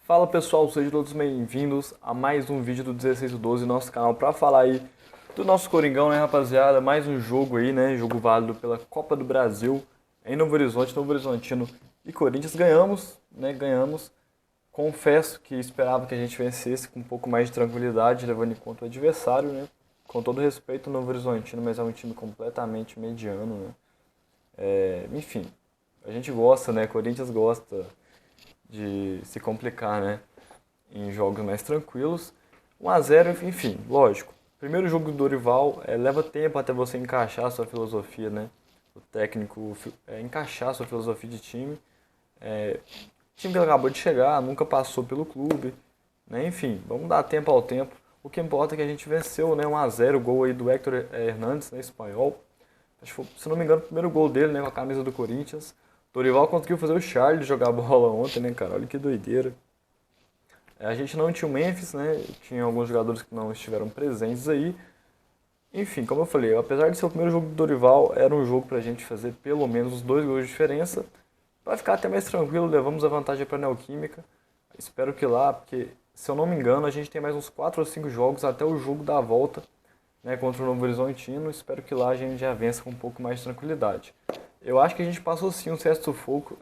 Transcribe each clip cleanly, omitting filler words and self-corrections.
Fala pessoal, sejam todos bem-vindos a mais um vídeo do 16 do 12, nosso canal, para falar aí do nosso Coringão, né, rapaziada? Mais um jogo aí, né? Jogo válido pela Copa do Brasil em Novo Horizonte, Novo Horizontino e Corinthians. Ganhamos, né? Ganhamos. Confesso que esperava que a gente vencesse com um pouco mais de tranquilidade, levando em conta o adversário, né? Com todo respeito ao Novo Horizontino, mas é um time completamente mediano, né? Enfim, a gente gosta, né? Corinthians gosta de se complicar, né? Em jogos mais tranquilos. 1 a 0, enfim, lógico. Primeiro jogo do Dorival, leva tempo até você encaixar a sua filosofia, né? O técnico encaixar a sua filosofia de time. O time que ele acabou de chegar, nunca passou pelo clube, né? Enfim, vamos dar tempo ao tempo. O que importa é que a gente venceu, né? 1 a 0, o gol aí do Héctor Hernandes, né? Espanhol. Acho que foi, se não me engano, o primeiro gol dele, né? Com a camisa do Corinthians. Dorival conseguiu fazer o Charles jogar bola ontem, né, cara? Olha que doideira. A gente não tinha o Memphis, né? Tinha alguns jogadores que não estiveram presentes aí. Enfim, como eu falei, apesar de ser o primeiro jogo do Dorival, era um jogo pra gente fazer pelo menos os 2 gols de diferença. Pra ficar até mais tranquilo, levamos a vantagem pra Neoquímica. Espero que lá, porque se eu não me engano, a gente tem mais uns 4 ou 5 jogos até o jogo da volta, né, contra o Novo Horizontino. Espero que lá a gente já vença com um pouco mais de tranquilidade. Eu acho que a gente passou sim um certo sufoco.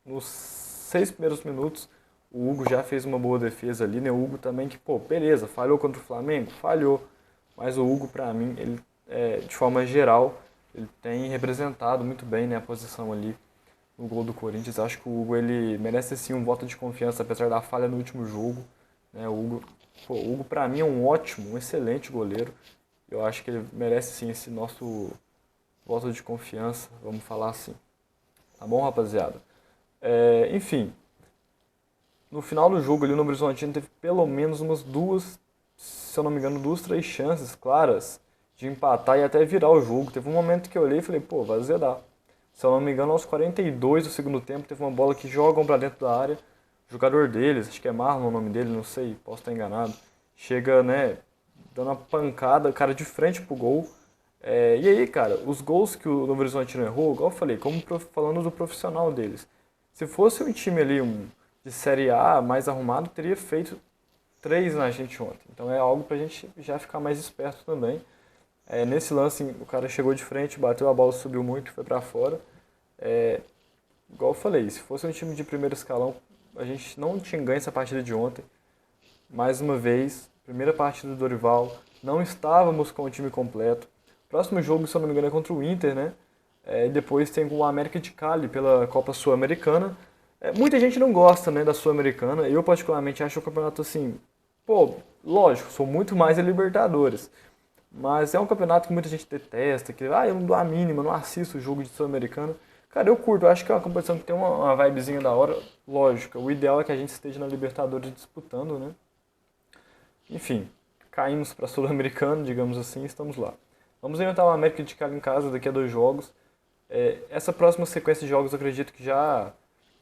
Nos 6 primeiros minutos, o Hugo já fez uma boa defesa ali, né? O Hugo também que, pô, beleza, falhou contra o Flamengo? Falhou. Mas o Hugo, pra mim, ele, de forma geral, ele tem representado muito bem, né, a posição ali no gol do Corinthians. Acho que o Hugo, ele merece sim um voto de confiança, apesar da falha no último jogo, né? O Hugo pra mim é um ótimo, um excelente goleiro. Eu acho que ele merece sim esse nosso voto de confiança, vamos falar assim. Tá bom, rapaziada? Enfim, no final do jogo ali no Horizontino teve pelo menos umas duas, se eu não me engano, 2, 3 chances claras de empatar e até virar o jogo. Teve um momento que eu olhei e falei, pô, vai azedar. Se eu não me engano, aos 42 do segundo tempo, teve uma bola que jogam pra dentro da área. O jogador deles, acho que é Marlon o nome dele, não sei, posso estar enganado. Chega, né, dando uma pancada, cara, de frente pro gol. E aí, cara, os gols que o Novo Horizontino errou, igual eu falei, falando do profissional deles. Se fosse um time ali de Série A mais arrumado, teria feito 3 na gente ontem. Então é algo pra gente já ficar mais esperto também. Nesse lance, o cara chegou de frente, bateu a bola, subiu muito, foi pra fora. É, Igual eu falei, se fosse um time de primeiro escalão, a gente não tinha ganho essa partida de ontem. Mais uma vez, primeira partida do Dorival, não estávamos com o time completo. Próximo jogo, se eu não me engano, é contra o Inter, né? E depois tem o América de Cali pela Copa Sul-Americana. Muita gente não gosta, né, da Sul-Americana. Eu, particularmente, acho o campeonato assim. Pô, lógico, sou muito mais a Libertadores. Mas é um campeonato que muita gente detesta, que eu não dou a mínima, não assisto o jogo de Sul-Americana. Cara, eu curto, eu acho que é uma competição que tem uma vibezinha da hora. Lógico, o ideal é que a gente esteja na Libertadores disputando, né? Enfim, caímos para Sul-Americano, digamos assim, e estamos lá. Vamos enfrentar o América de Cali em casa daqui a 2 jogos. Essa próxima sequência de jogos, eu acredito que já,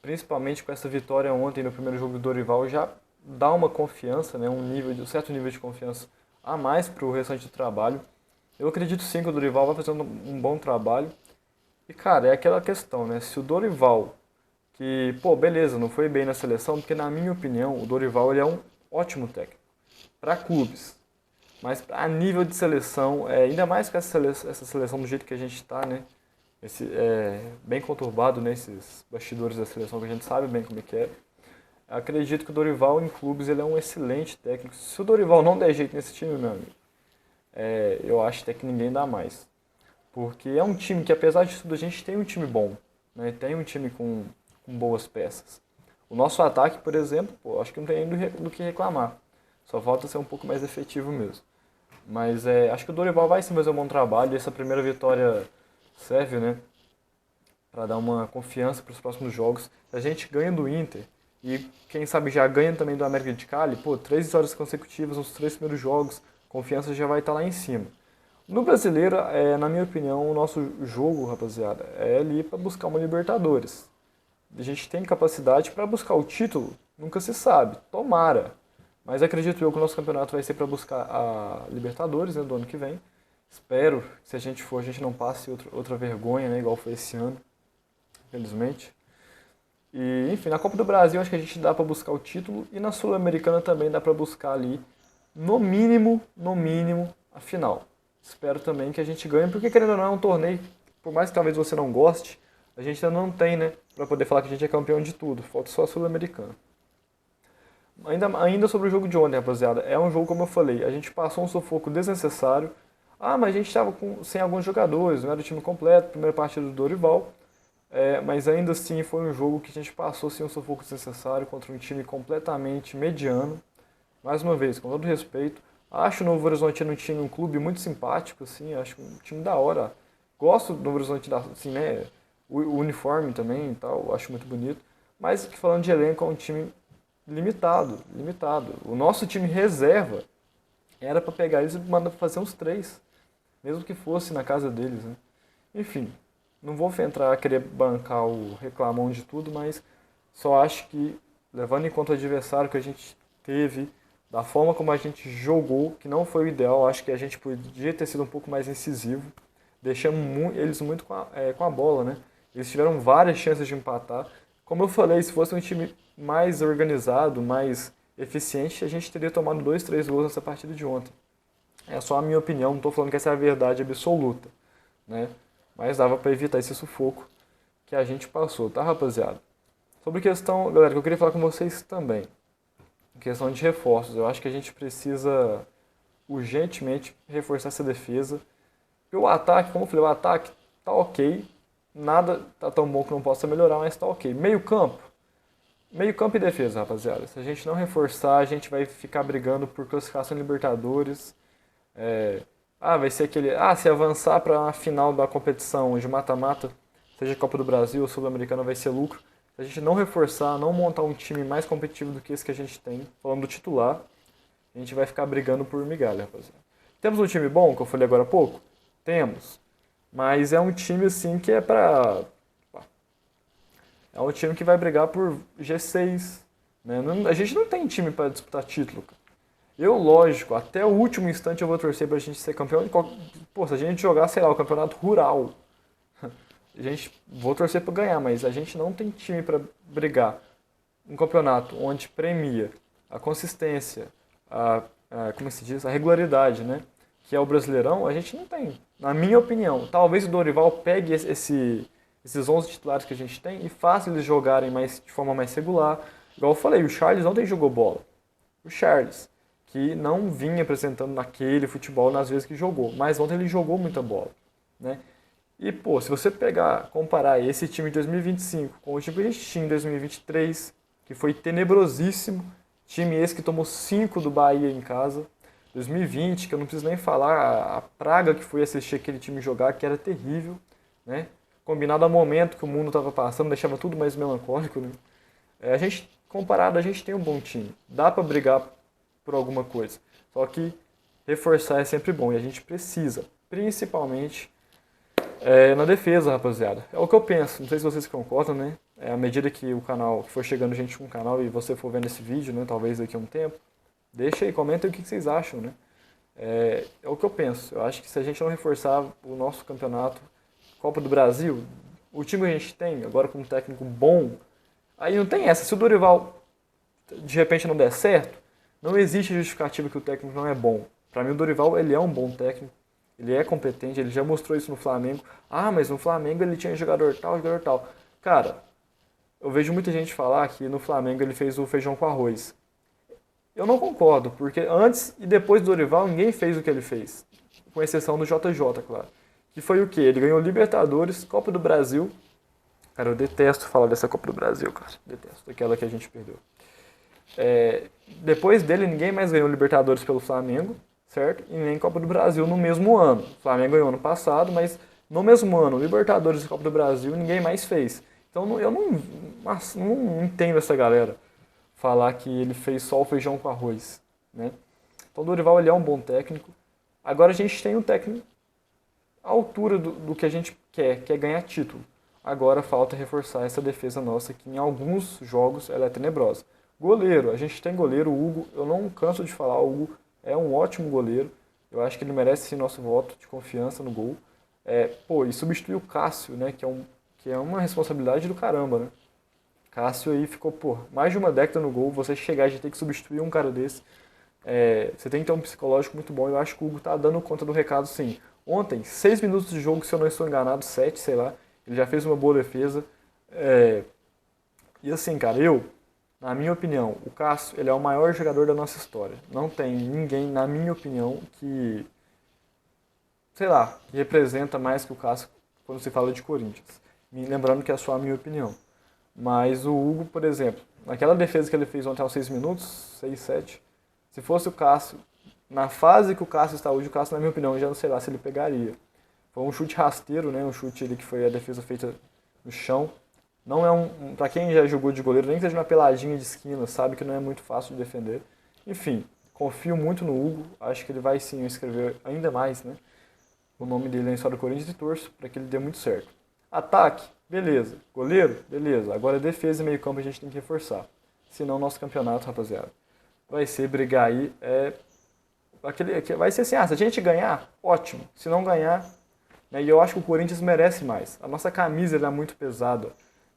principalmente com essa vitória ontem no primeiro jogo do Dorival, já dá uma confiança, né, um certo nível de confiança a mais para o restante do trabalho. Eu acredito sim que o Dorival vai fazendo um bom trabalho. E cara, é aquela questão, né? Se o Dorival, que, pô, beleza, não foi bem na seleção, porque na minha opinião, o Dorival ele é um ótimo técnico para clubes. Mas a nível de seleção, ainda mais com essa seleção do jeito que a gente está, né? Bem conturbado, né? Esses bastidores da seleção que a gente sabe bem como é que é. Acredito que o Dorival em clubes ele é um excelente técnico. Se o Dorival não der jeito nesse time, meu amigo, eu acho até que ninguém dá mais. Porque é um time que, apesar de tudo, a gente tem um time bom, né? Tem um time com boas peças. O nosso ataque, por exemplo, pô, acho que não tem nem do que reclamar. Só falta ser um pouco mais efetivo mesmo. Mas acho que o Dorival vai sim fazer um bom trabalho. E essa primeira vitória serve, né, para dar uma confiança para os próximos jogos. Se a gente ganha do Inter e quem sabe já ganha também do América de Cali, pô, 3 vitórias consecutivas nos 3 primeiros jogos, confiança já vai estar lá em cima. No Brasileiro, na minha opinião, o nosso jogo, rapaziada, é ali para buscar uma Libertadores. A gente tem capacidade para buscar o título, nunca se sabe, tomara. Mas acredito eu que o nosso campeonato vai ser para buscar a Libertadores, né, do ano que vem. Espero que se a gente for, a gente não passe outra vergonha, né, igual foi esse ano, infelizmente. E, enfim, na Copa do Brasil acho que a gente dá para buscar o título e na Sul-Americana também dá para buscar ali, no mínimo, a final. Espero também que a gente ganhe, porque querendo ou não é um torneio, por mais que talvez você não goste, a gente ainda não tem, né, para poder falar que a gente é campeão de tudo, falta só a Sul-Americana. Ainda sobre o jogo de ontem, rapaziada, é um jogo como eu falei, a gente passou um sufoco desnecessário. Ah, mas a gente estava sem alguns jogadores, não era o time completo, primeira partida do Dorival. Mas ainda assim foi um jogo que a gente passou sem um sufoco desnecessário contra um time completamente mediano. Mais uma vez, com todo respeito, acho o Novo Horizontino um clube muito simpático, assim, acho um time da hora. Gosto do Novo Horizonte, assim, né, o uniforme também e tal, acho muito bonito. Mas falando de elenco, é um time limitado, limitado. O nosso time reserva era para pegar eles e mandar fazer uns três, mesmo que fosse na casa deles, né? Enfim, não vou entrar a querer bancar o reclamão de tudo, mas só acho que, levando em conta o adversário que a gente teve, da forma como a gente jogou, que não foi o ideal, acho que a gente podia ter sido um pouco mais incisivo, deixamos eles muito com a bola, né? Eles tiveram várias chances de empatar. Como eu falei, se fosse um time mais organizado, mais eficiente, a gente teria tomado 2, 3 gols nessa partida de ontem. É só a minha opinião, não estou falando que essa é a verdade absoluta, né? Mas dava para evitar esse sufoco que a gente passou, tá, rapaziada? Sobre questão, galera, que eu queria falar com vocês também, questão de reforços. Eu acho que a gente precisa urgentemente reforçar essa defesa. Porque o ataque, como eu falei, o ataque tá ok, nada tá tão bom que não possa melhorar, mas tá ok. Meio campo e defesa, rapaziada. Se a gente não reforçar, a gente vai ficar brigando por classificação em Libertadores. Vai ser aquele. Se avançar para a final da competição de mata-mata, seja Copa do Brasil ou Sul-Americana, vai ser lucro. Se a gente não reforçar, não montar um time mais competitivo do que esse que a gente tem, falando do titular, a gente vai ficar brigando por migalha, rapaziada. Temos um time bom, que eu falei agora há pouco? Temos. Mas é um time assim que é um time que vai brigar por G6. Né? A gente não tem time para disputar título, cara. Eu, lógico, até o último instante eu vou torcer pra gente ser campeão. Pô, se a gente jogar, sei lá, o campeonato rural, vou torcer pra ganhar, mas a gente não tem time pra brigar. Um campeonato onde premia a consistência, como se diz, a regularidade, né? Que é o Brasileirão, a gente não tem. Na minha opinião, talvez o Dorival pegue esses 11 titulares que a gente tem e faça eles jogarem de forma mais regular. Igual eu falei, o Charles ontem jogou bola. O Charles, que não vinha apresentando naquele futebol nas vezes que jogou, mas ontem ele jogou muita bola, né? E, pô, se você comparar esse time de 2025 com o time que a gente tinha em 2023, que foi tenebrosíssimo, time esse que tomou 5 do Bahia em casa, 2020, que eu não preciso nem falar, a praga que foi assistir aquele time jogar, que era terrível, né? Combinado ao momento que o mundo estava passando, deixava tudo mais melancólico, né? Comparado, a gente tem um bom time, dá para brigar por alguma coisa. Só que reforçar é sempre bom e a gente precisa, principalmente na defesa, rapaziada. É o que eu penso, não sei se vocês concordam, né? À medida que o canal, que for chegando gente com o canal e você for vendo esse vídeo, né, talvez daqui a um tempo, deixa aí, comenta aí o que vocês acham, né? É o que eu penso. Eu acho que se a gente não reforçar o nosso campeonato, Copa do Brasil, o time que a gente tem, agora com um técnico bom, aí não tem essa. Se o Dorival de repente não der certo, não existe justificativa que o técnico não é bom. Para mim o Dorival, ele é um bom técnico, ele é competente, ele já mostrou isso no Flamengo. Mas no Flamengo ele tinha jogador tal, jogador tal. Cara, eu vejo muita gente falar que no Flamengo ele fez o feijão com arroz. Eu não concordo, porque antes e depois do Dorival ninguém fez o que ele fez. Com exceção do JJ, claro. Que foi o quê? Ele ganhou Libertadores, Copa do Brasil. Cara, eu detesto falar dessa Copa do Brasil, cara. Detesto. Aquela que a gente perdeu. Depois dele, ninguém mais ganhou Libertadores pelo Flamengo, certo? E nem Copa do Brasil no mesmo ano. O Flamengo ganhou ano passado, mas no mesmo ano, Libertadores e Copa do Brasil, ninguém mais fez. Então eu não entendo essa galera falar que ele fez só o feijão com arroz, né? Então o Dorival, ele é um bom técnico. Agora a gente tem um técnico à altura do que a gente quer, que é ganhar título. Agora falta reforçar essa defesa nossa, que em alguns jogos ela é tenebrosa. Goleiro, a gente tem goleiro, o Hugo, eu não canso de falar, o Hugo é um ótimo goleiro. Eu acho que ele merece sim nosso voto de confiança no gol. E substituir o Cássio, né, que é uma responsabilidade do caramba, né? Cássio aí ficou, pô, mais de uma década no gol, você chegar e ter que substituir um cara desse, você tem que ter um psicológico muito bom. Eu acho que o Hugo tá dando conta do recado, sim. Ontem, 6 minutos de jogo, se eu não estou enganado, 7, sei lá, ele já fez uma boa defesa. E assim, cara, na minha opinião, o Cássio, ele é o maior jogador da nossa história. Não tem ninguém, na minha opinião, que, sei lá, que representa mais que o Cássio quando se fala de Corinthians. Lembrando que é só a minha opinião. Mas o Hugo, por exemplo, naquela defesa que ele fez ontem aos 6 minutos, 6, 7, se fosse o Cássio, na fase que o Cássio está hoje, o Cássio, na minha opinião, já não sei lá se ele pegaria. Foi um chute rasteiro, né? Um chute ali que foi a defesa feita no chão. Não é pra quem já jogou de goleiro, nem que seja uma peladinha de esquina, sabe que não é muito fácil de defender. Enfim, confio muito no Hugo, acho que ele vai sim escrever ainda mais, né? O nome dele na história do Corinthians e torço para que ele dê muito certo. Ataque, beleza. Goleiro, beleza. Agora defesa e meio campo a gente tem que reforçar. Senão nosso campeonato, rapaziada, vai ser brigar aí. Vai ser assim, se a gente ganhar, ótimo. Se não ganhar, né, e eu acho que o Corinthians merece mais. A nossa camisa é muito pesada,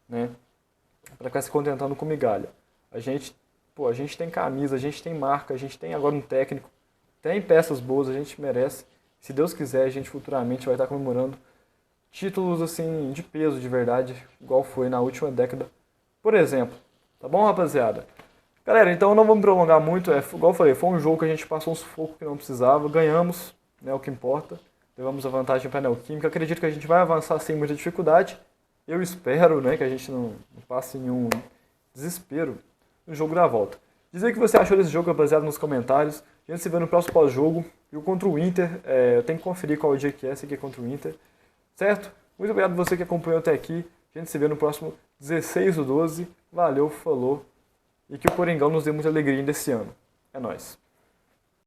né? Para ficar se contentando com migalha. A gente tem camisa, a gente tem marca, a gente tem agora um técnico, tem peças boas, a gente merece. Se Deus quiser, a gente futuramente vai estar comemorando títulos assim de peso de verdade, igual foi na última década, por exemplo. Tá bom, rapaziada? Galera, então não vamos prolongar muito. Igual eu falei, foi um jogo que a gente passou um sufoco que não precisava, ganhamos, né, o que importa. Levamos a vantagem para a Neoquímica. Acredito que a gente vai avançar sem muita dificuldade. Eu espero, né, que a gente não passe nenhum desespero no jogo da volta. Dizer o que você achou desse jogo, rapaziada, nos comentários. A gente se vê no próximo pós-jogo. E o contra o Inter, eu tenho que conferir qual dia que é, esse aqui é contra o Inter. Certo? Muito obrigado a você que acompanhou até aqui. A gente se vê no próximo 16/12. Valeu, falou. E que o Coringão nos dê muita alegria ainda esse ano. É nóis.